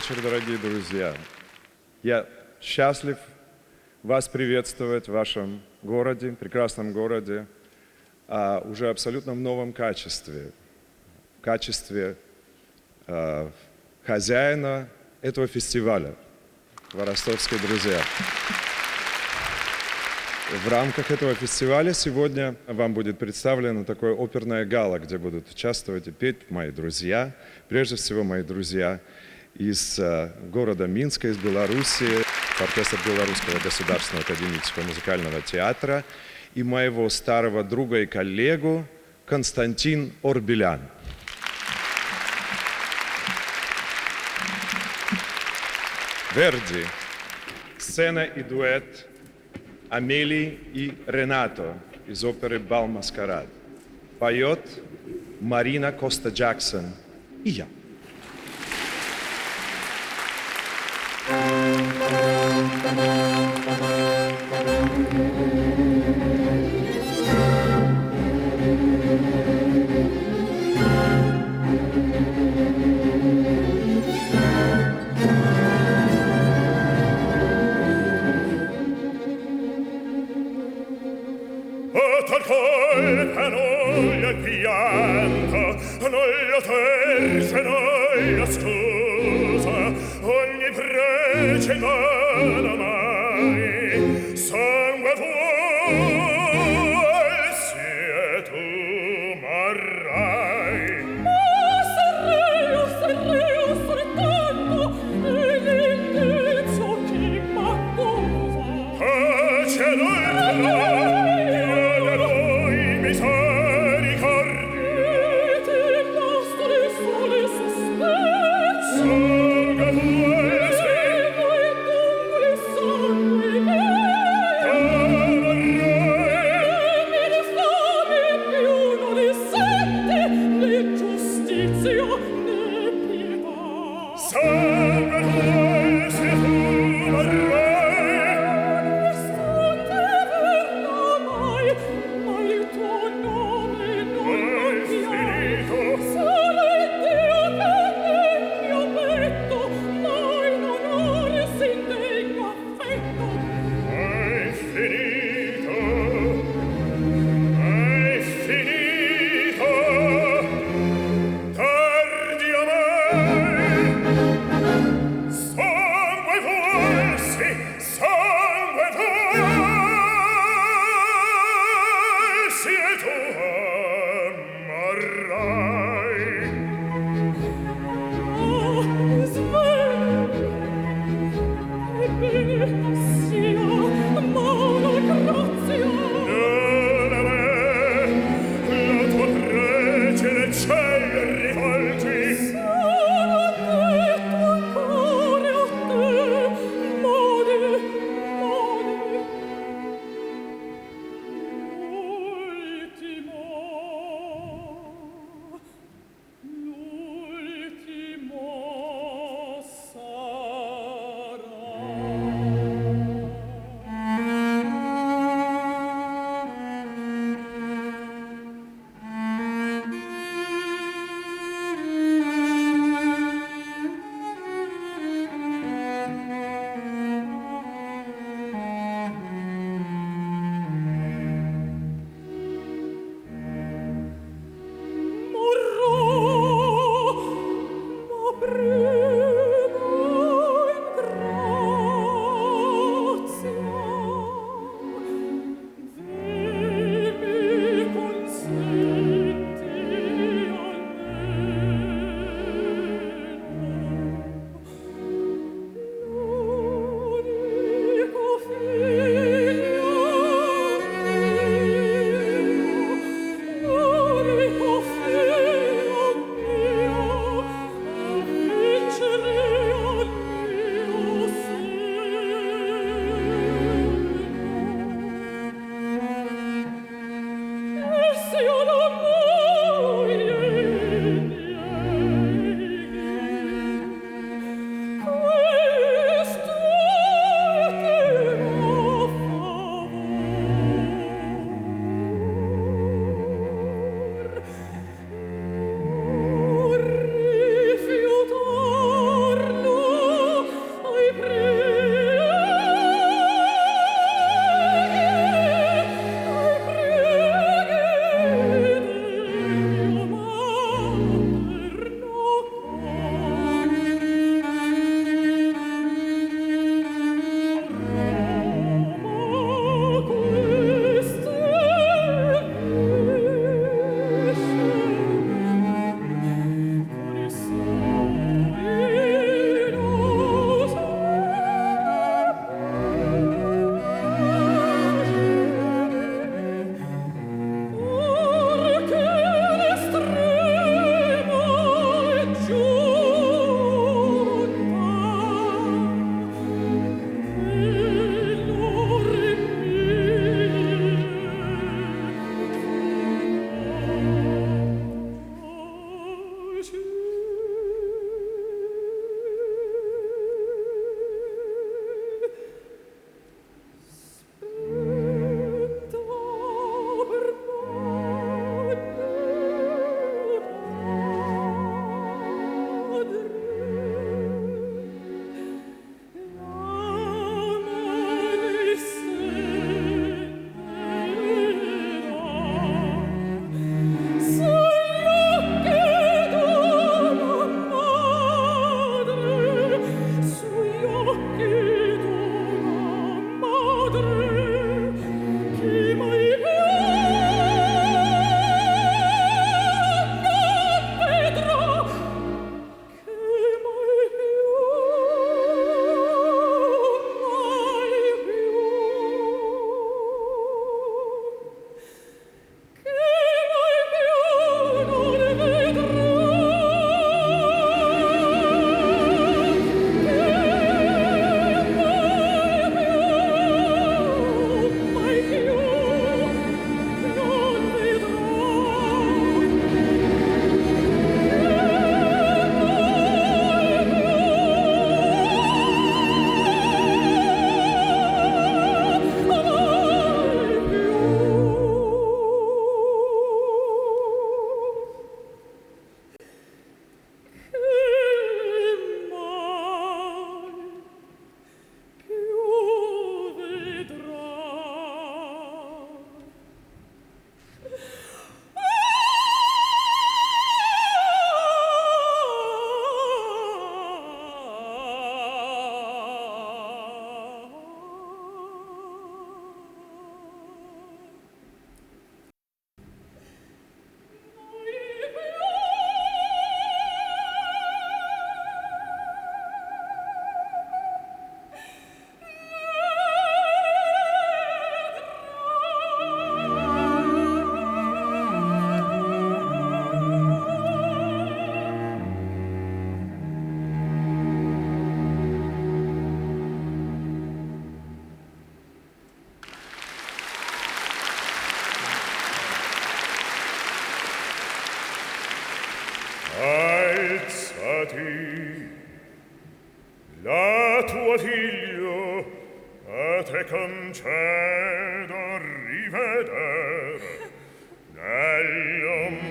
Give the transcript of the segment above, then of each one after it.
вечер, дорогие друзья. Я счастлив вас приветствовать в вашем городе, прекрасном городе, уже абсолютно в новом качестве. В качестве хозяина этого фестиваля «Хворостовские друзья». В рамках этого фестиваля сегодня вам будет представлена такая оперная гала, где будут участвовать и петь мои друзья, прежде всего мои друзья из города Минска, из Белоруссии, оркестр Белорусского государственного академического музыкального театра и моего старого друга и коллегу Константин Орбелян. Верди, сцена и дуэт Амелии и Ренато из оперы «Бал Маскарад». Поет Марина Коста-Джексон и я. Noia terza, noia scusa, ogni prece non mai, sangue tuo, se tu marrai. Ma sarei soltanto, e l'indizio chi m'accusa. Pace l'altra,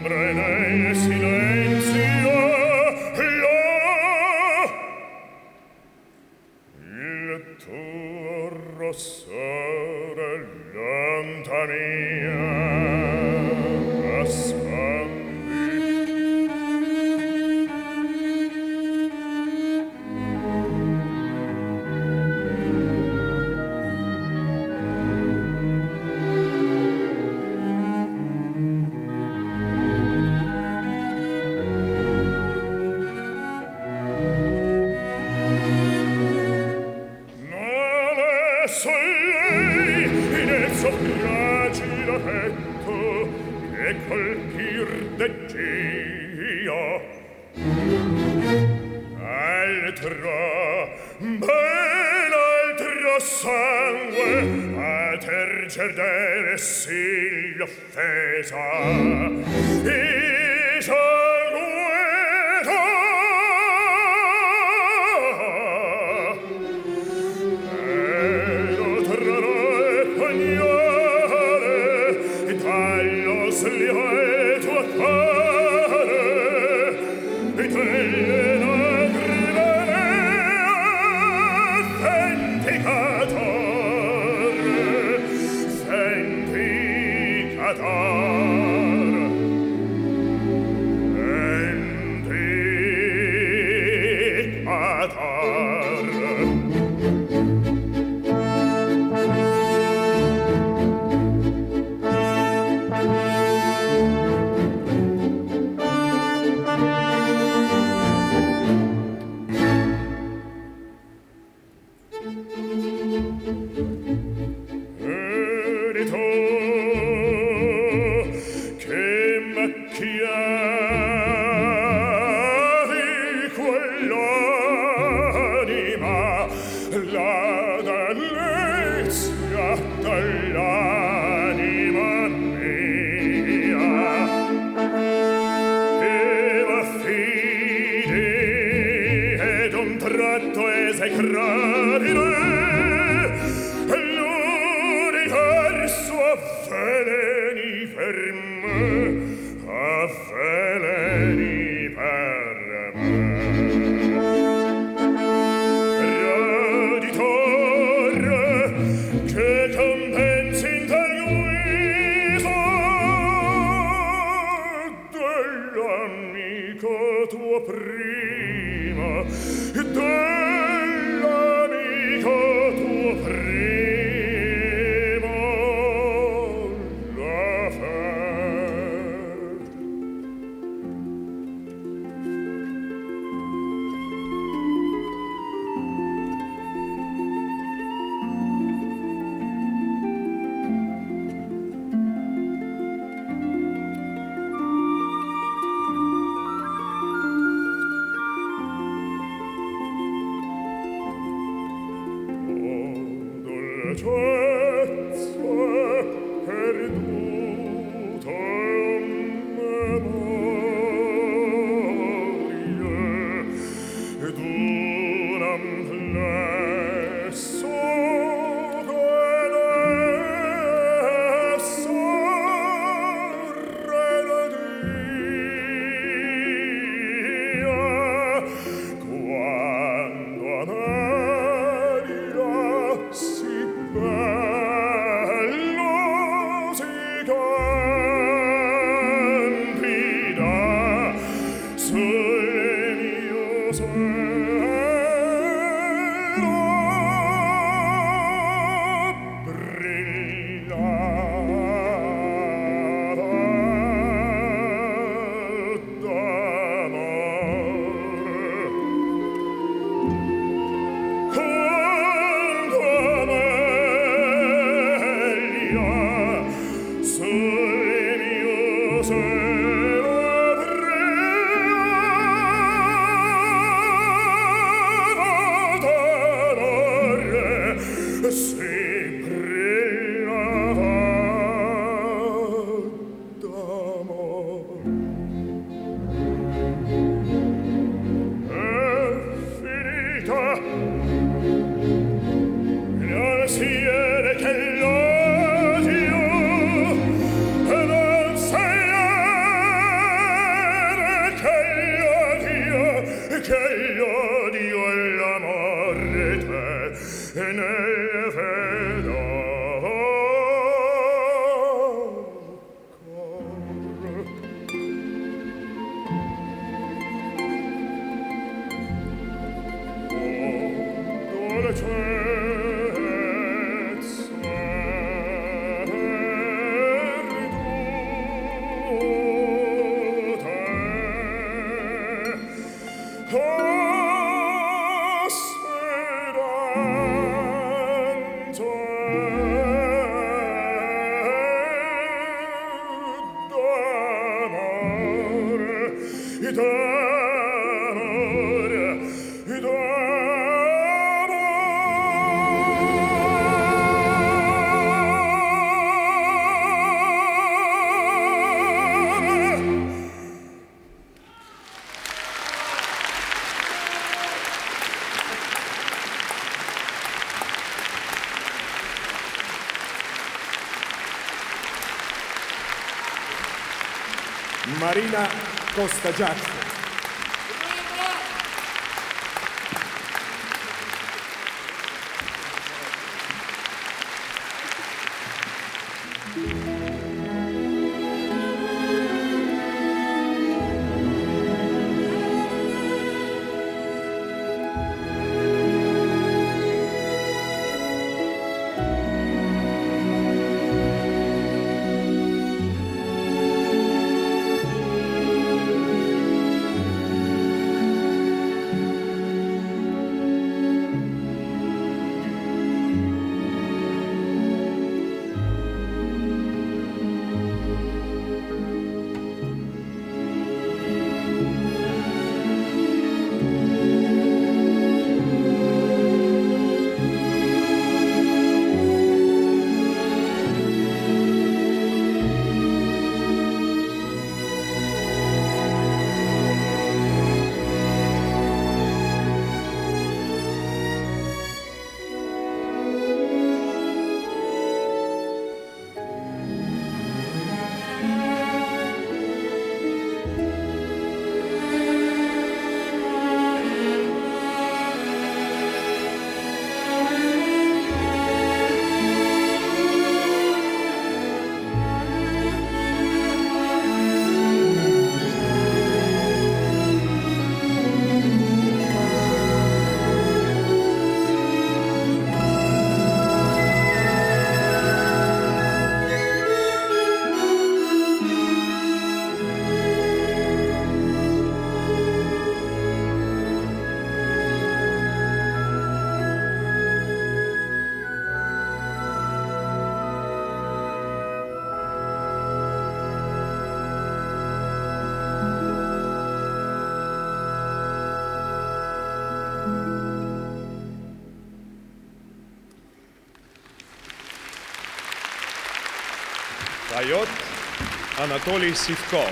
ombra e nel silenzio il tuo rossore lontanía colpir d'eggia altro ben altro sangue a tergere sì l'offesa e sangueta ero trarò e pagnare e dallo slieto a care e delle lagrime che l'odio non se Marina Costa-Giacomo. Поет Анатолий Сивко.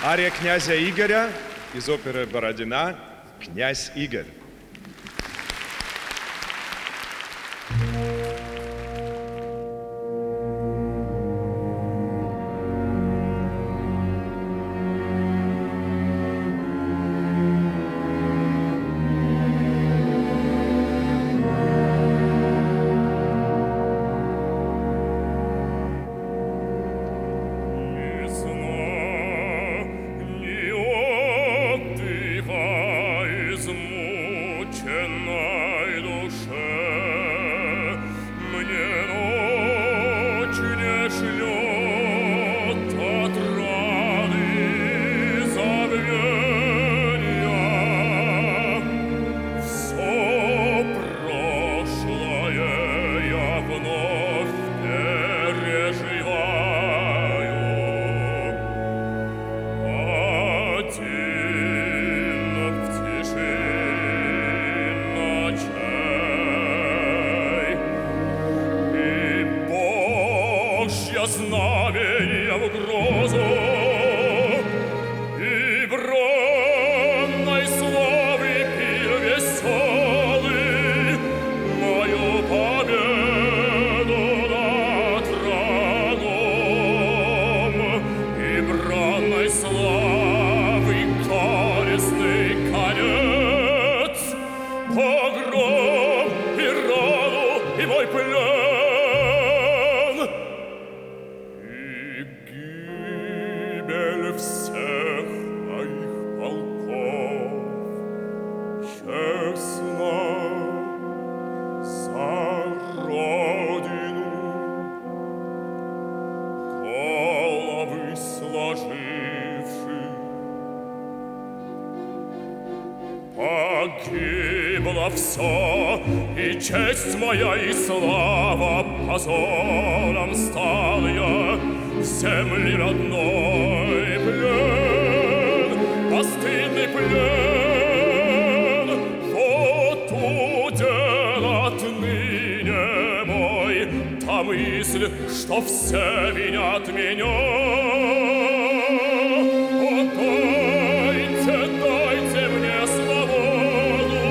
Ария князя Игоря из оперы «Бородина» «Князь Игорь». Знамения в угрозу и бранной славы пир веселый мою победу над врагом и бранной славы горестный конец, погром и рану и мой плен. Всех моих полков честно за Родину головы сложивши, погибло все, и честь моя, и слава, позором стал я земли родной. Плен, постыдный плен, вот удел отныне мой, та мысль, что все винят меня. Дайте мне свободу,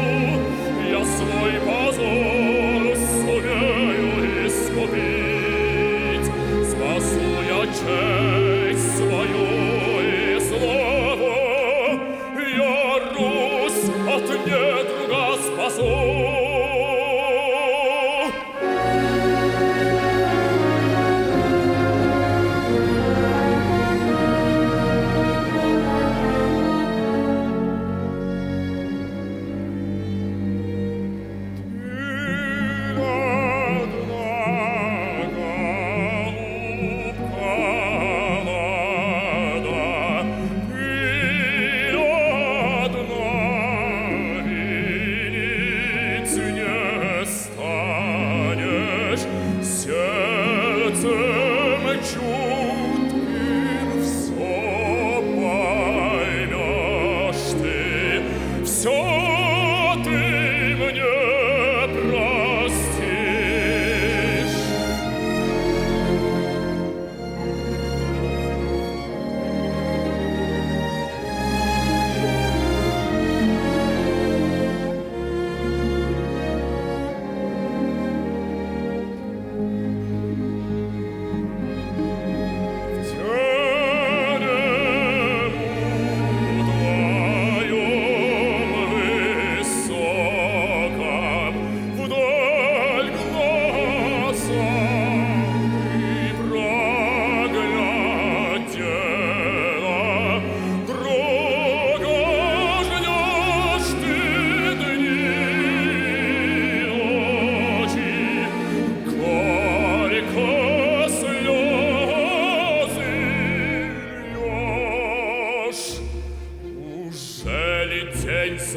я свой позор сумею искупить, спасу я честь свою и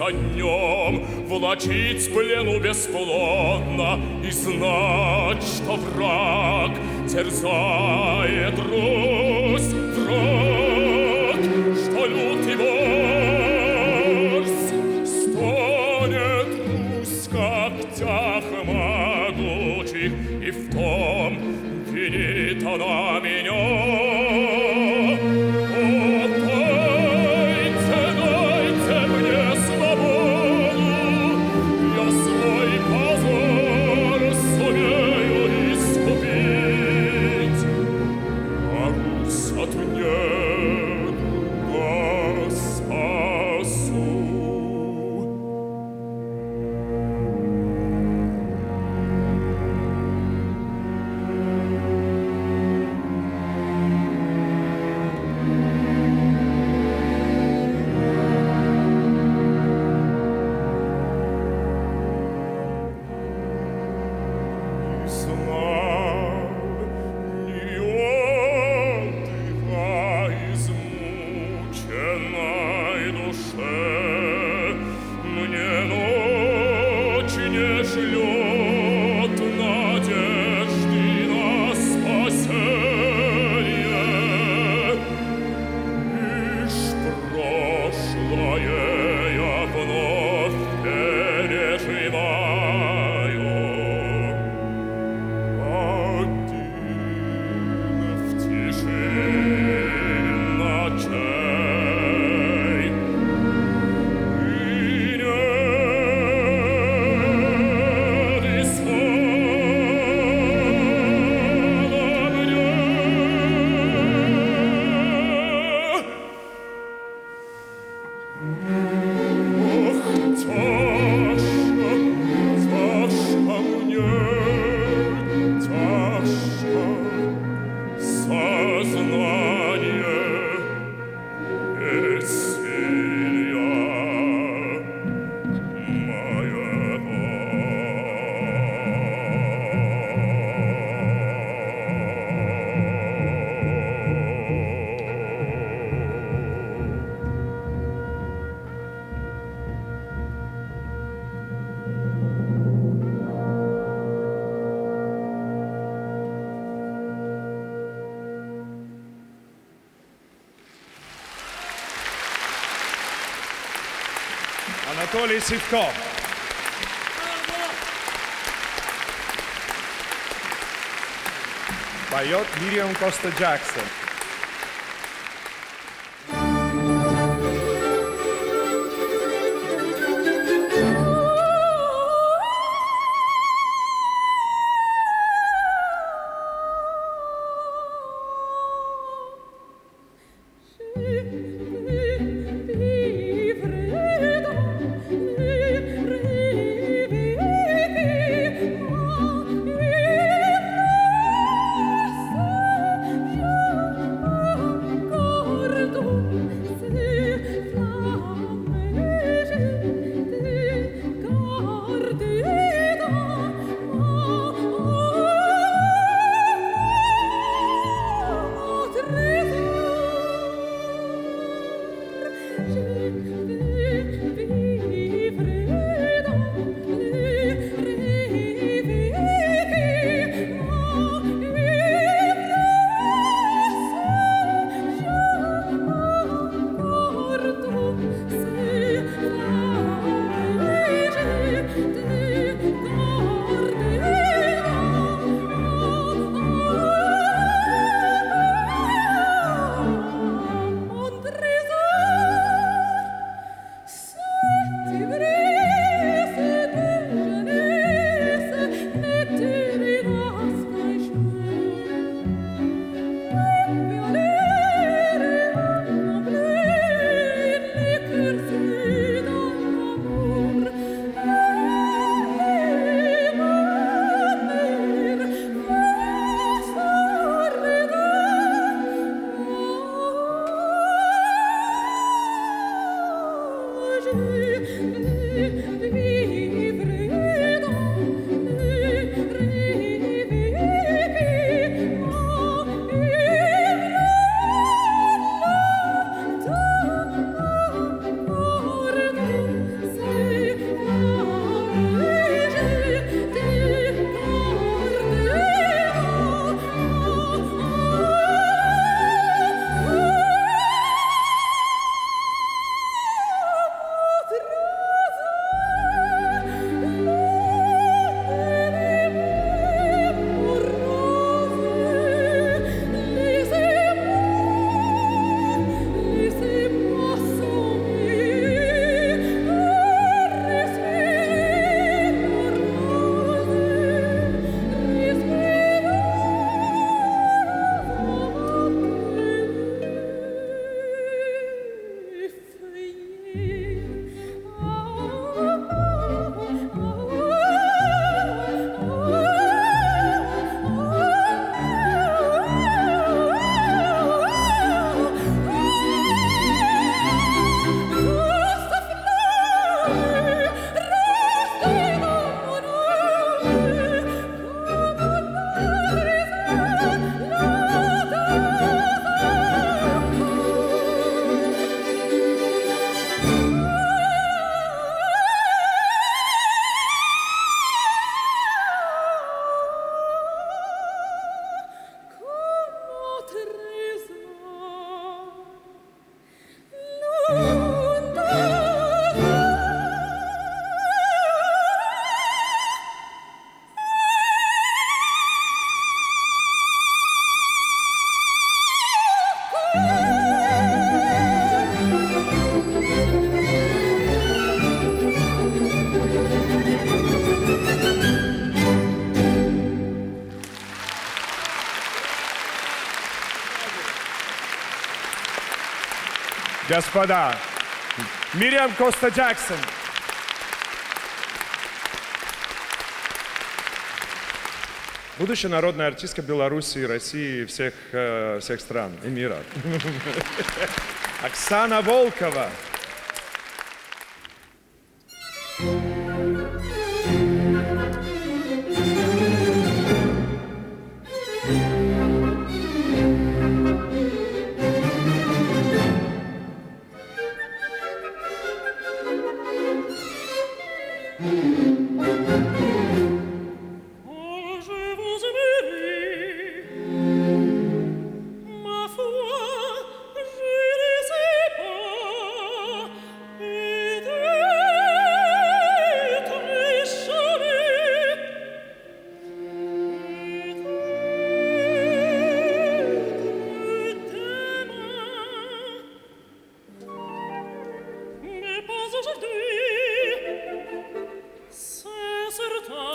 за днем, влачить с плену бесплодно и знать, что враг терзает Русь, враг, что лютый вождь стонет Русь в когтях могучих, и в том винит она меня. Дайте мне свободу, я свой позор сумею искупить, а Русь от недуга спасу. Анатолий Сивко. Поет Мириам Коста Джексон. Vivre Господа, Мириам Коста-Джексон. Будущая народная артистка Беларуси, России и всех стран и мира. Оксана Волкова. Je vous aimais, ma foi, je ne sais pas, peut-être jamais, peut-être demain, mais pas aujourd'hui, c'est certain.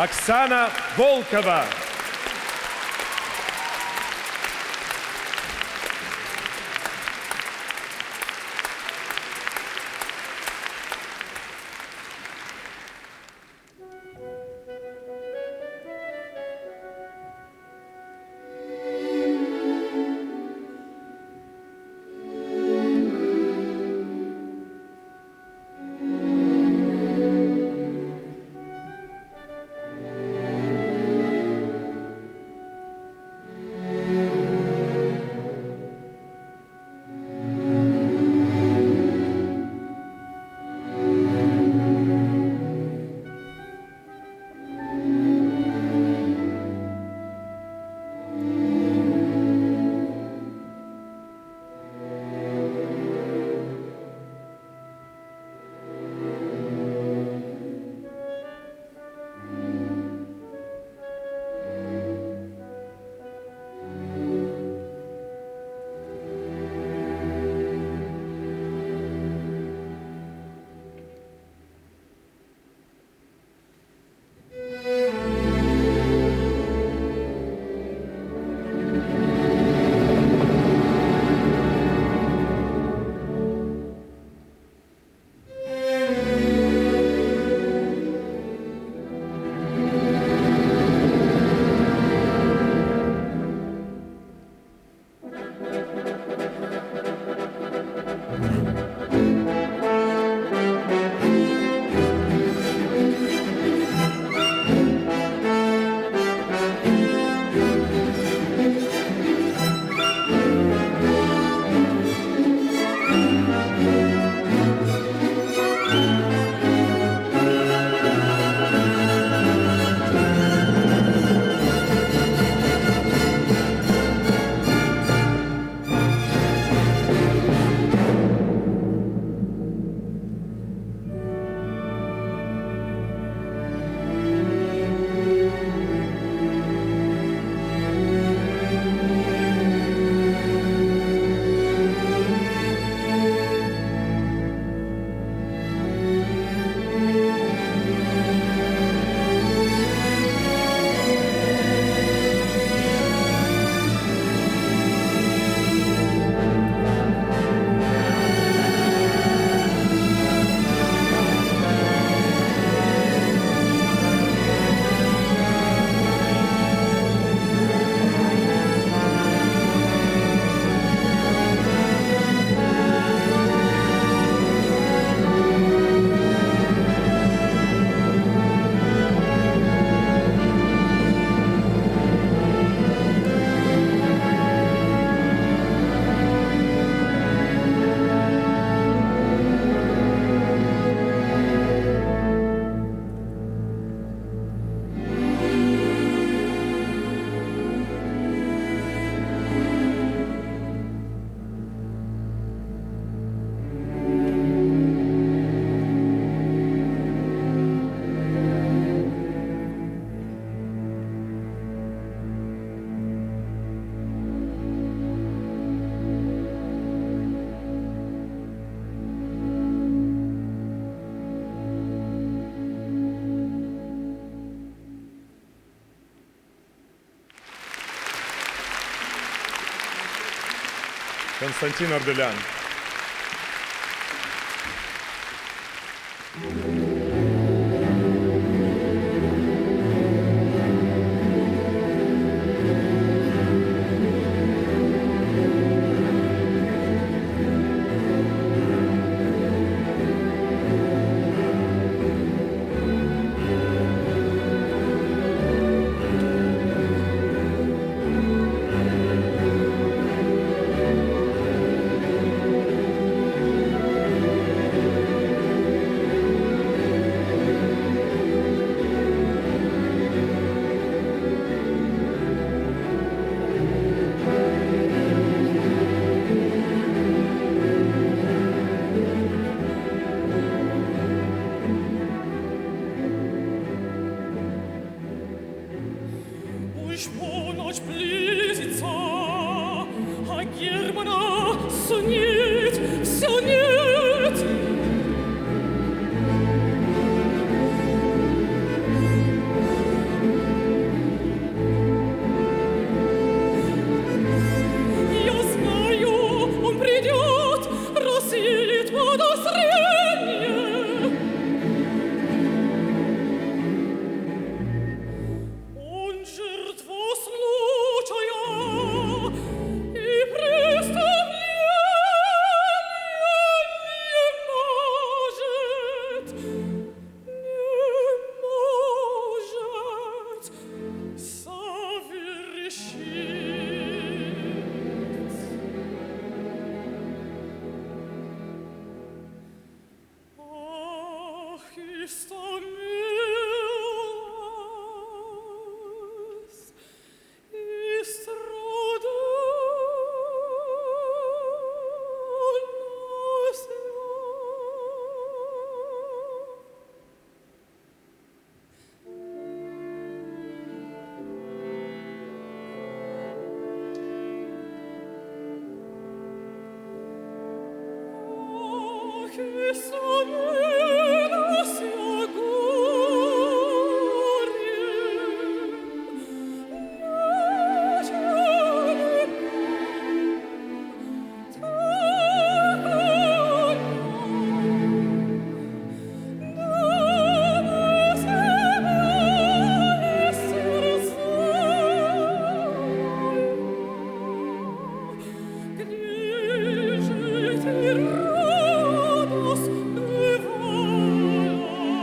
Оксана Волкова. Константин Арделян. Уж полночь близится, а Германа все нет, все нет. Я знаю, он придет, рассеет подозрение. Он жертва случая и преступления не может совершить. Ах, истомилась, и страдалась я. Ах, истомилась я Где же ты радость бывала?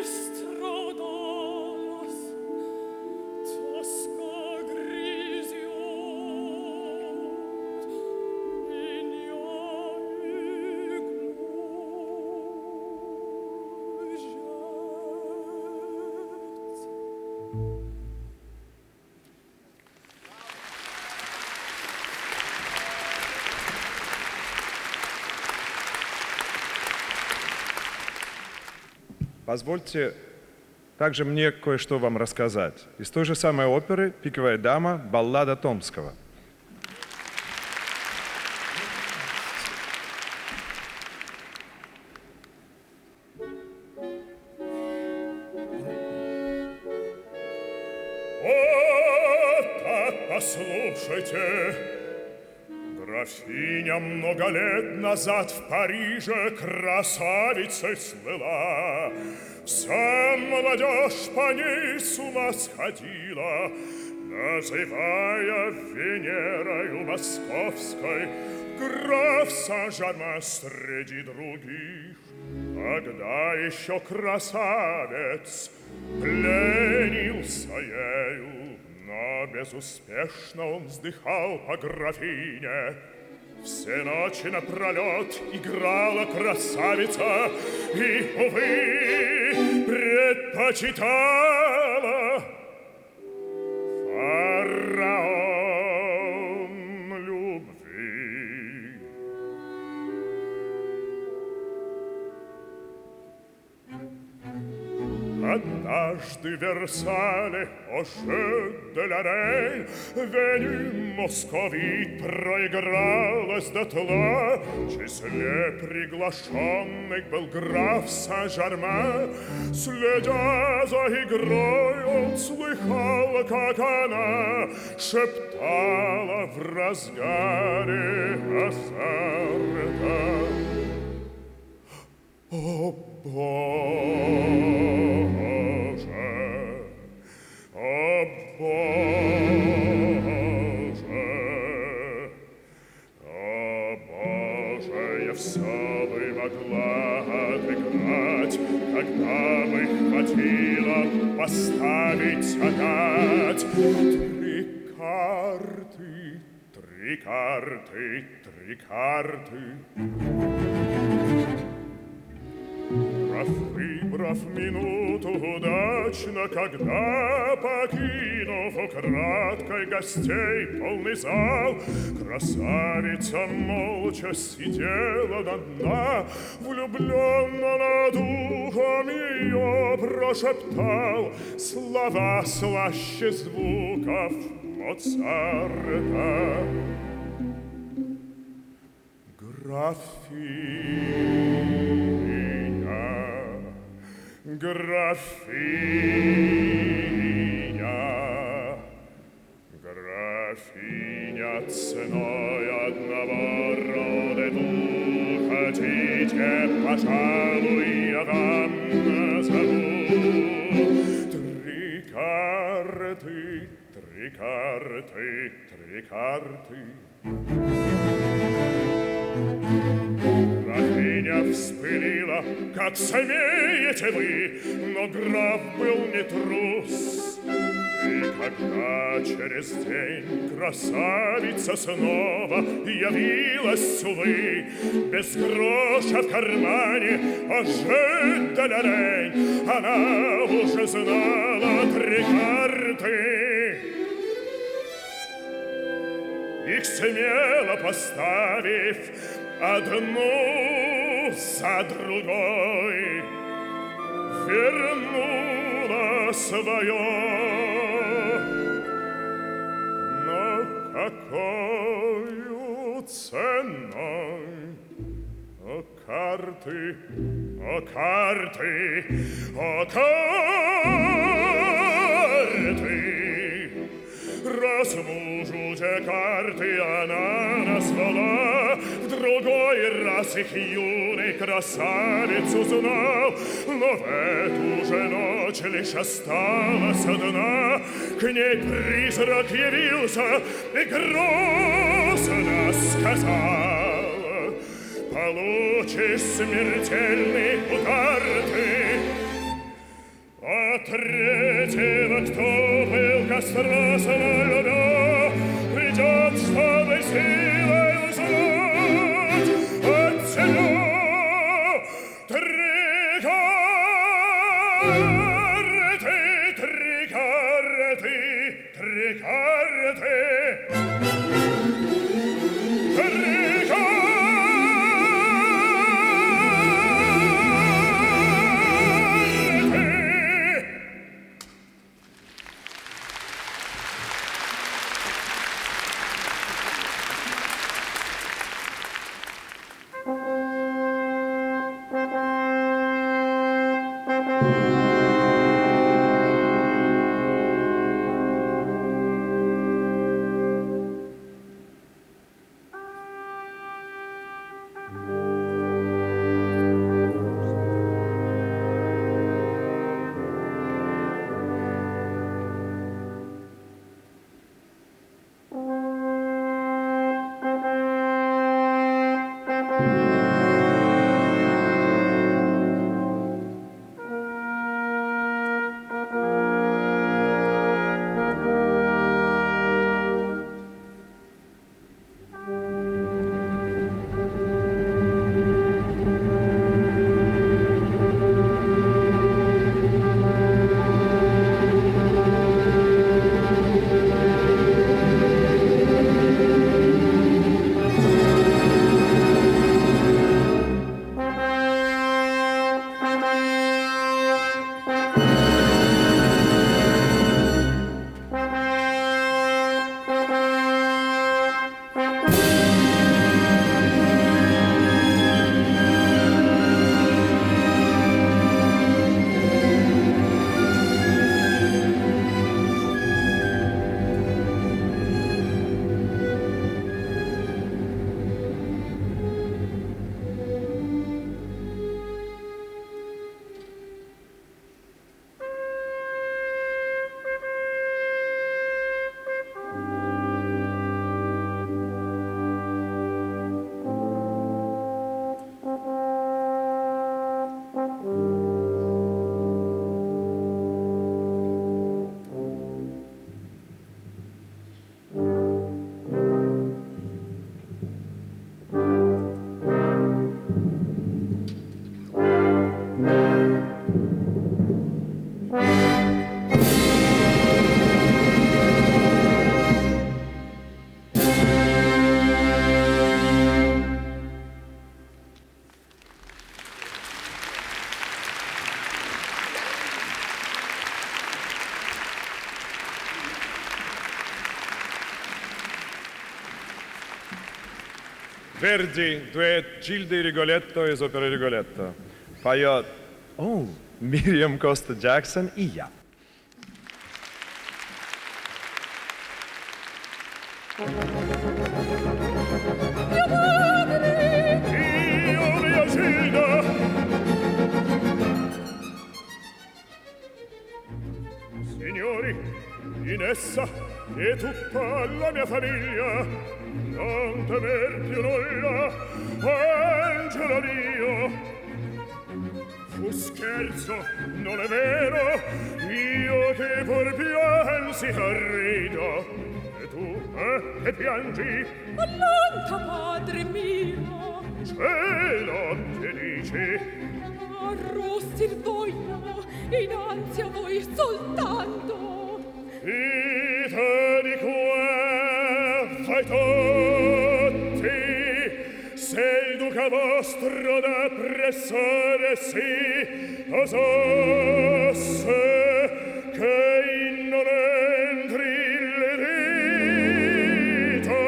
страдаlas, тоска грызет меня и гложет. Позвольте также мне кое-что вам рассказать. Из той же самой оперы «Пиковая дама. Баллада Томского». Вот так послушайте. Графиня много лет назад в Париже красавицей слыла. Вся молодежь по ней с ума сходила, называя Венерою Московской. Граф Сен-Жермен среди других, тогда еще красавец, пленился ею, но безуспешно он вздыхал по графине. Все ночи напролет играла красавица и, увы, предпочитала фараон любви. Однажды в Версале de la Reine Веню московит проигралась дотла. В числе приглашенных был граф Сен-Жермен. Следя за игрой, он слыхал, как она шептала в разгаре азарта: «О, Боже! О, Боже! О, Боже! Я все бы могла отыграть, когда бы хватило поставить опять три карты, три карты, три карты». Выбрав минуту удачно, когда, покинув украдкой гостей полный зал, красавица молча сидела одна, влюбленно над ухом ее прошептал слова слаще звуков Моцарта. Графиня, ценой одного рода хотите, пожалуй, я вам назову три карты, три карты, три карты. Графиня вспылила: как смеете вы? Но граф был не трус. И когда через день красавица снова явилась, увы, без гроша в кармане, ожидали, она уже знала три карты. Их смело поставив одну за другой, вернула свое. Но какою ценой? О, карты, о, карты, о, карты! Раз мужу те карты она назвала, в другой раз их юный красавец узнал. Но в эту же ночь лишь осталась одна, к ней призрак явился и грозно сказал: получишь смертельный удар ты, Treceva кто был костра соловья, придет, чтобы силой узнать от себя три карты. Верди, дуэт Джильды и Риголетто из оперы «Риголетто». Поет Мириам Коста Джексон и я. Io mia Gilda. Signori, in essa e tutta la mia famiglia, non temer più nulla, angelo mio. Fu scherzo, non è vero, io che pur piansi arrido. E tu, che piangi? Allonta, padre mio. Cielo, che dici? A rossi il voglio, innanzi a voi soltanto. Ita di qua fai tutti, se il duca vostro da pressare sì, osasse che in non entri le dita,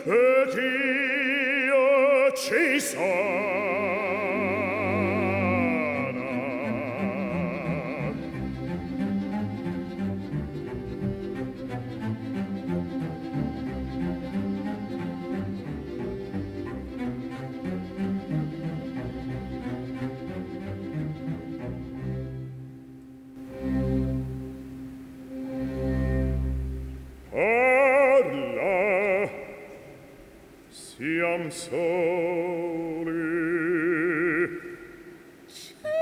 e ch'io ci sono. Parla, siam soli. Cielo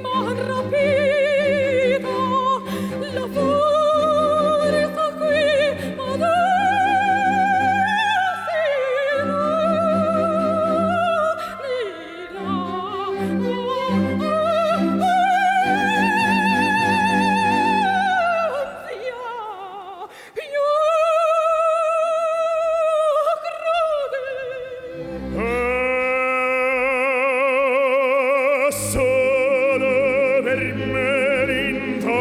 m'han rapito la forza qui Solo per me l'infamia,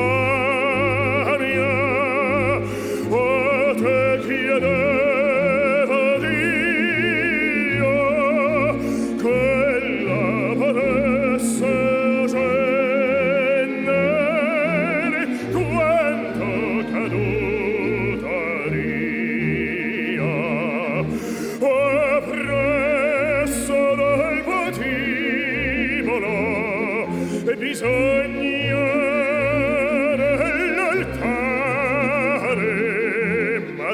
o te chiedevo Dio, quella potesse scendere quanto caduta ria, o presso dal patibolo bisogna dell'altare, ma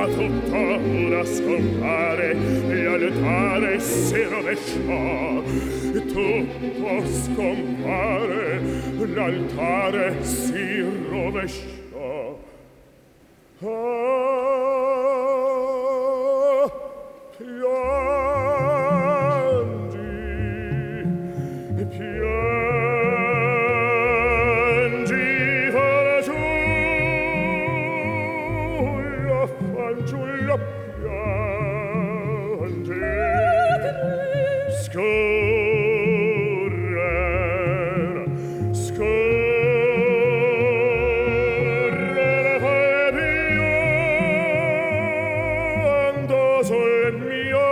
tutto ora scompare, l'altare si rovesciò, tutto scompare, l'altare si rovesciò. Piangi, fanciulla, piangi. Scorrere pianto sul mio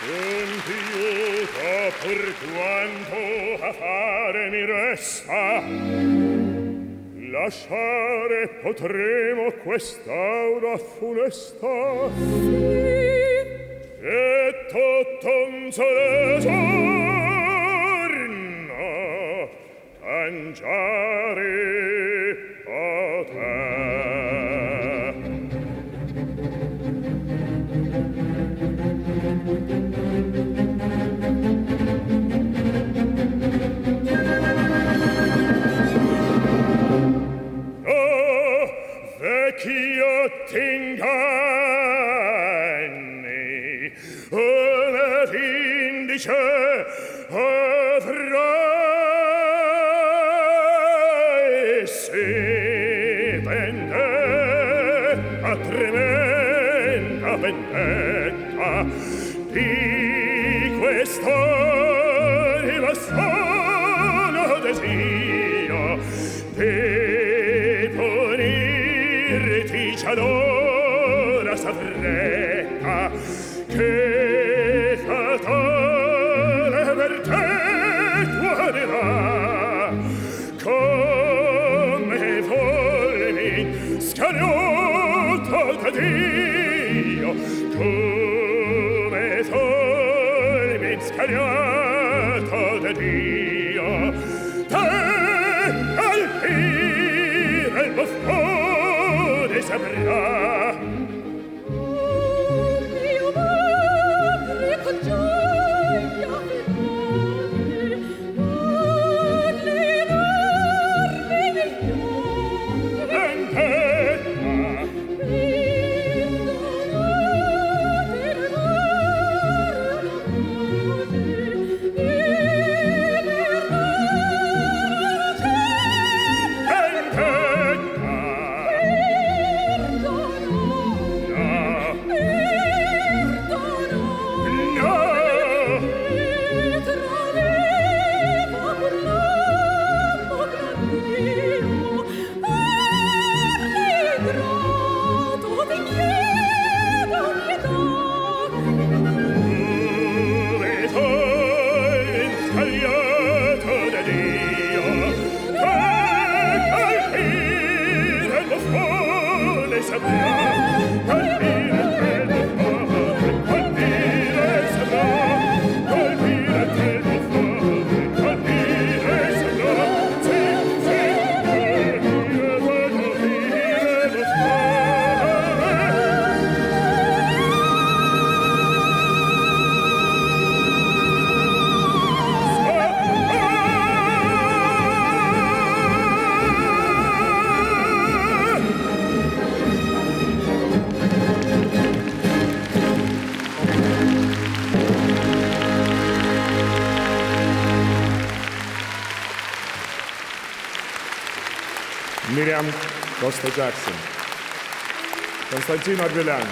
Compiuto per quanto a fare mi resta, lasciare potremo quest'aura funesta. E tutto un solo giorno cangiare potrà. ghiotti inganni, una indice avrai si vendetta, tremenda vendetta di quest'anima sono desio di punirti già l'ora s'avretta che fatale per te guarirà come volmi scagliotto da Dio come volmi scagliotto da Dio te colpire il buffone saprà Mio madre con gioia parli d'armi negli occhi. vendetta Miriam Costa Jackson. Константин Арбелян.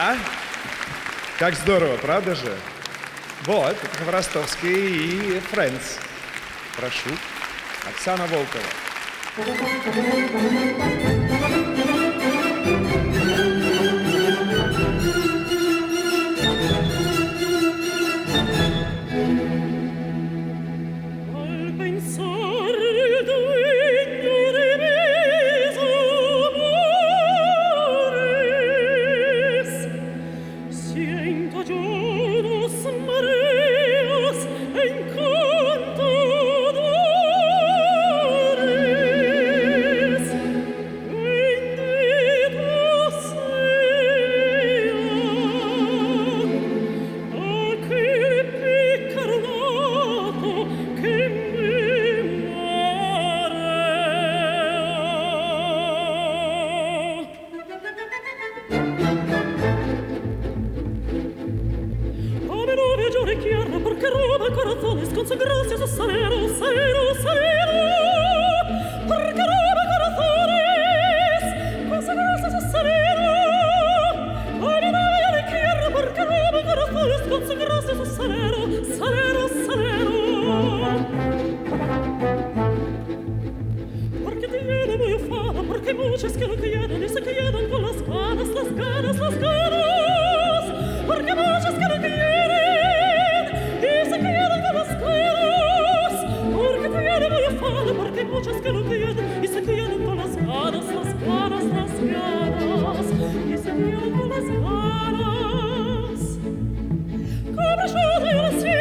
Да? Как здорово, правда же? Вот, это Хворостовский и Friends. Прошу. Оксана Волкова. Al pensar dueño de mis amores, siento yo dos mareas encantadores. Bendito sea aquel peccato che me Come nove giorni chiara, perché roba il corazzone, sconso grazie su salero, salero, salero. Perché roba il corazzone, sconso grazie su salero. Come nove giorni chiara, perché roba il corazzone, sconso grazie su salero, salero, salero. Porque te lleno muy ufana, porque muchas que lo quieren y se quedan con las ganas, las ganas, las ganas. Porque muchas que lo quieren y se quedan con las ganas. Porque te lleno muy ufana, porque muchas que lo quieren y se quedan con las ganas, las ganas, las ganas. Y se quedan con las ganas. Come yo debo decir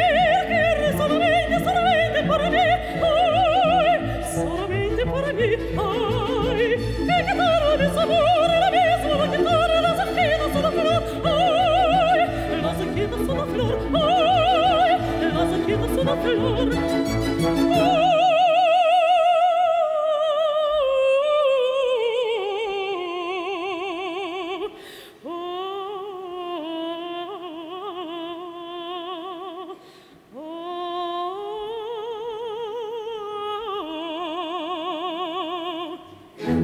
que solamente, solamente para mí, ay, solamente para mí, ay, que quitar mi sabor, la misma lo quitar, las hojitas son la flor, ay, las hojitas son la flor, ay, las hojitas son la flor,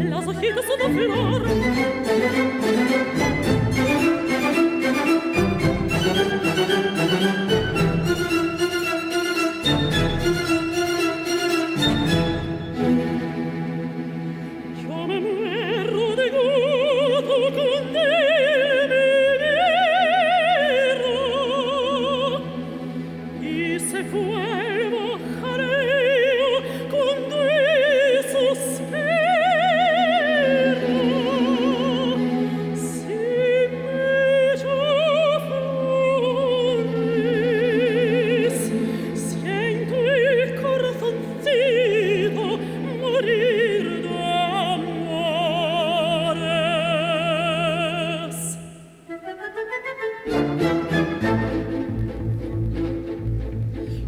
las hojitas son la flor. Yo me muero de gusto con te me muero y se fue el bajareo con esos si me flores, siento el corazoncito morir de amores.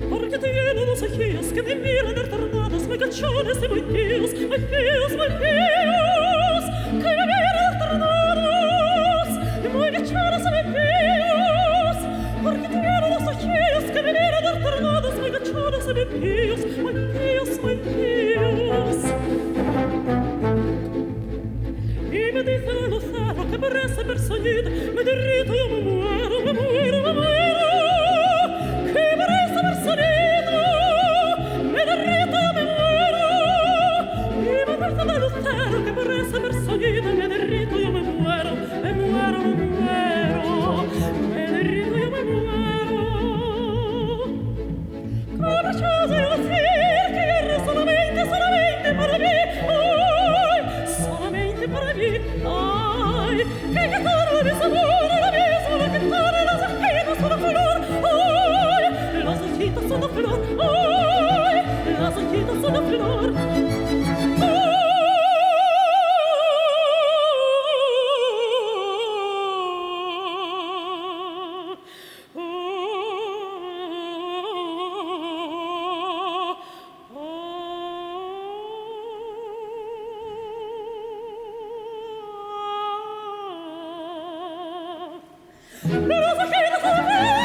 Porque te lleno dos ojillos que me miran alternados, muy cachones y muy píos, muy píos, muy píos, que me miran alternados, y muy cachones y muy píos. Porque te lleno dos ojillos que me miran alternados, muy cachones y muy píos, muy píos, muy píos. Y me dice el lucero que parece perseguir, me derrito, yo me muero, me muero, me muero. Que parece perseguido, me derrito, yo me muero. Y me dice el lucero que parece perseguido, me derrito, yo me muero, me muero, me muero. Me derrito, yo me muero. Come yo debo decir que eres solamente, solamente para mí, ay, solamente para mí, ay, que quitarme mi sabor, la misma lo quitar las hojitas son la flor, ay, las hojitas son la flor, ay, las hojitas son la flor. Las hojitas son la flor.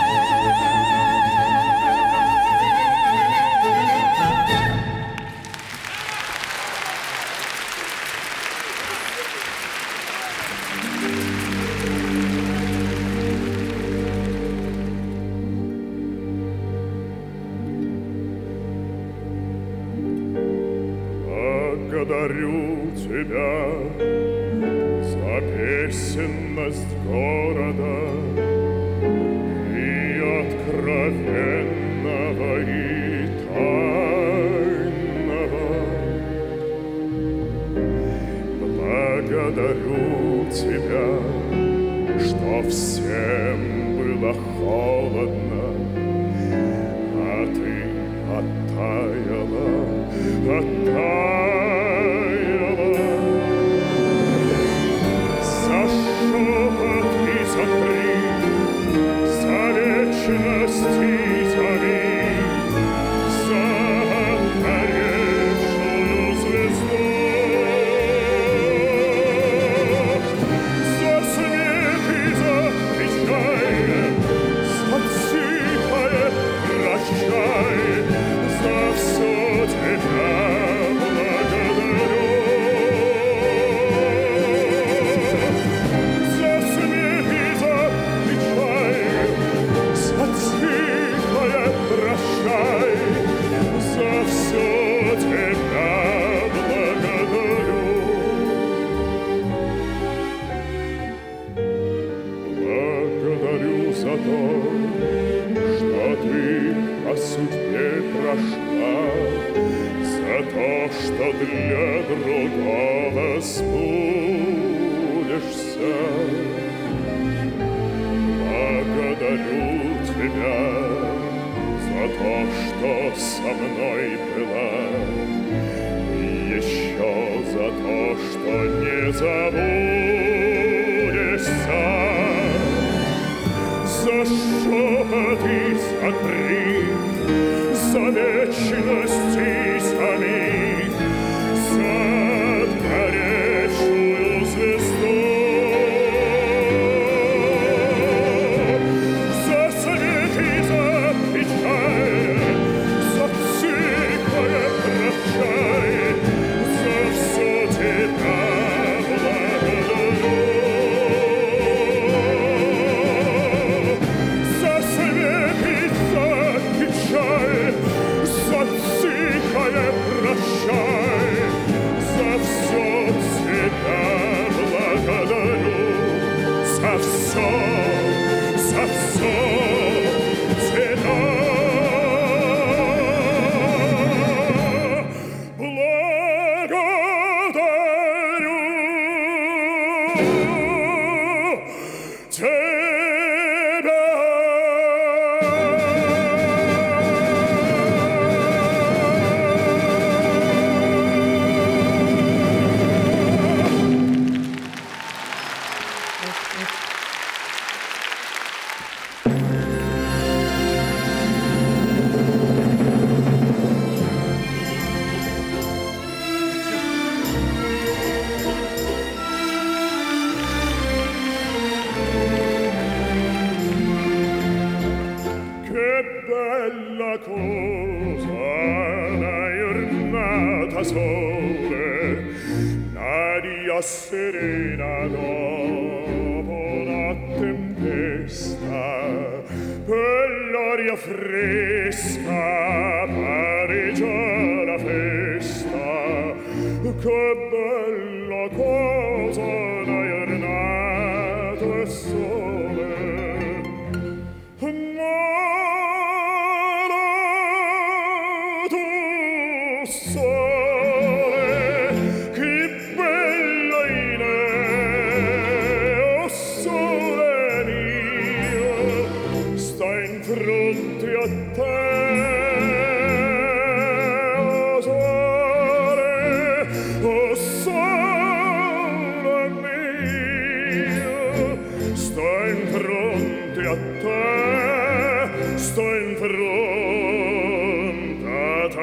Благодарю тебя за песенность города и откровенного, и тайного. Благодарю тебя, что всем было холодно, а ты оттаяла, оттаяла. За шепот и за крик, за вечность и за миг, за горевшую звезду, за смех и за печаль, за тихое прощай, за все тебя благодарю. За смех и за печаль, за тихое прощай, за все тебя благодарю. Благодарю за то, что ты о судьбе прошла, за то, что для другого сбудешься. Благодарю тебя за то, что со мной была, и еще за то, что не забудешься. За шепот и за крик, за вечность и за миг, за горевшую звезду, за смех и за печаль, за тихое прощай, за все тебя благодарю. За смех и за печаль, за тихое прощай, за все тебя благодарю. За все тебя благодарю. Che bella cosa una giornata sole, l'aria serena dopo la tempesta, quell'aria fresca pareggia la festa. Che bella cosa una giornata sole. Sole, che bello in oh sole mio, sta in fronte a te, oh sole mio, sta in fronte a te, sto in fronte a te.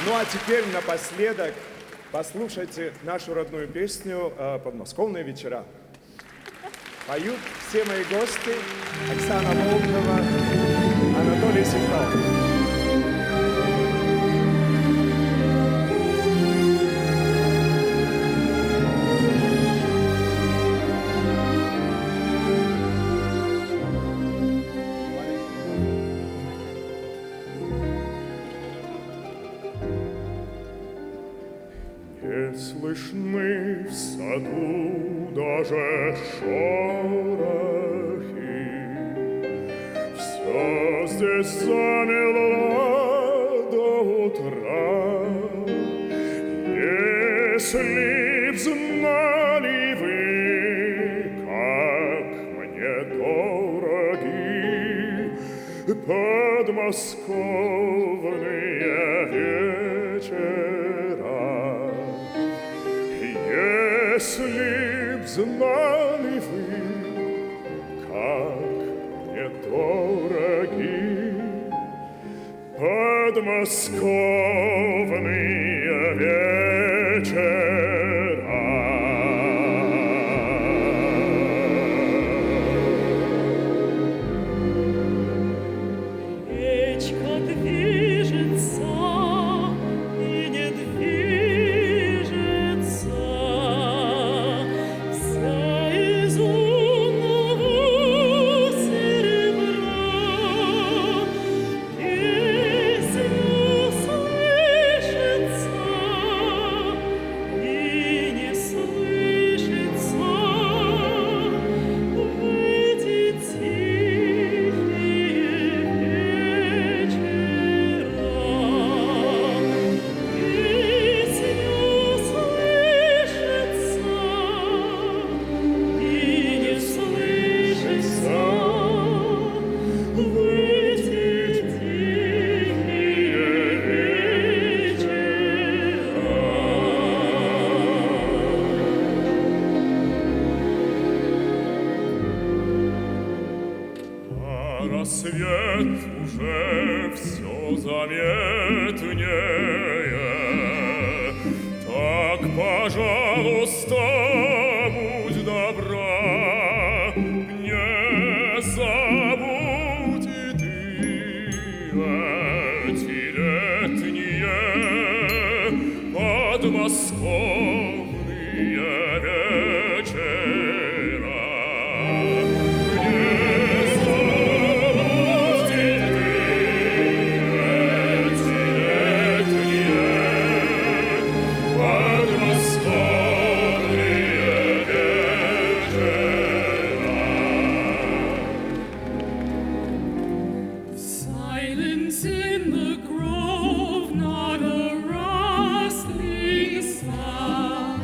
Ну а теперь напоследок послушайте нашу родную песню «Подмосковные вечера». Поют все мои гости: Оксана Волкова, Анатолий Сивков. Не слышны в саду даже шорохи, все здесь замело до утра. Если б знали вы, как мне дороги подмосковные вечера, если б знали вы, как мне дороги подмосковные вечера. Речка движется и не движется, вся из лунного серебра. Песню слышится и не слышится в эти тихие вечера. Песню слышится и не слышится в эти тихие вечера. А рассвет уже все заметнее. Так, пожалуйста, будь добра, не забудь и ты эти летние подмосковные вечера. Не забудь и ты эти летние подмосковные вечера. Silence in the grove, not a rustling sound.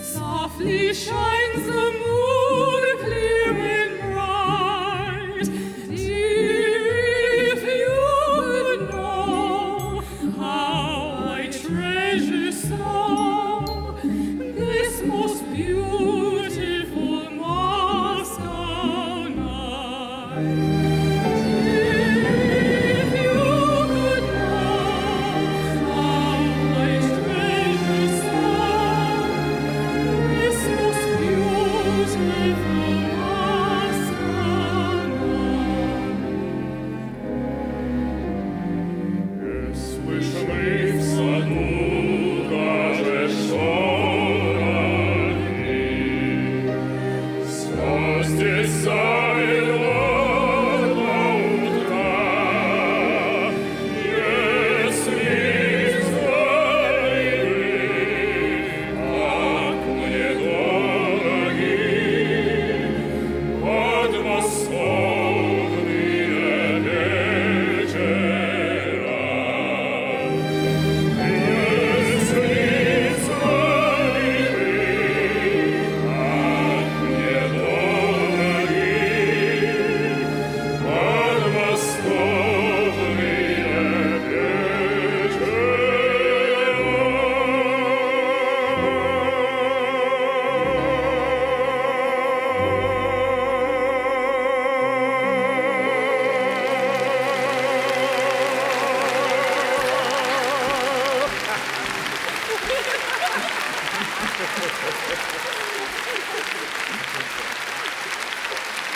Softly shines the moon, clear and bright. Dear, if you could know how I treasure so this most beautiful Moscow night. If you could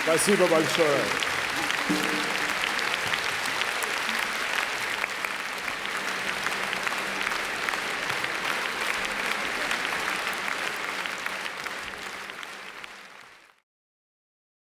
Спасибо большое.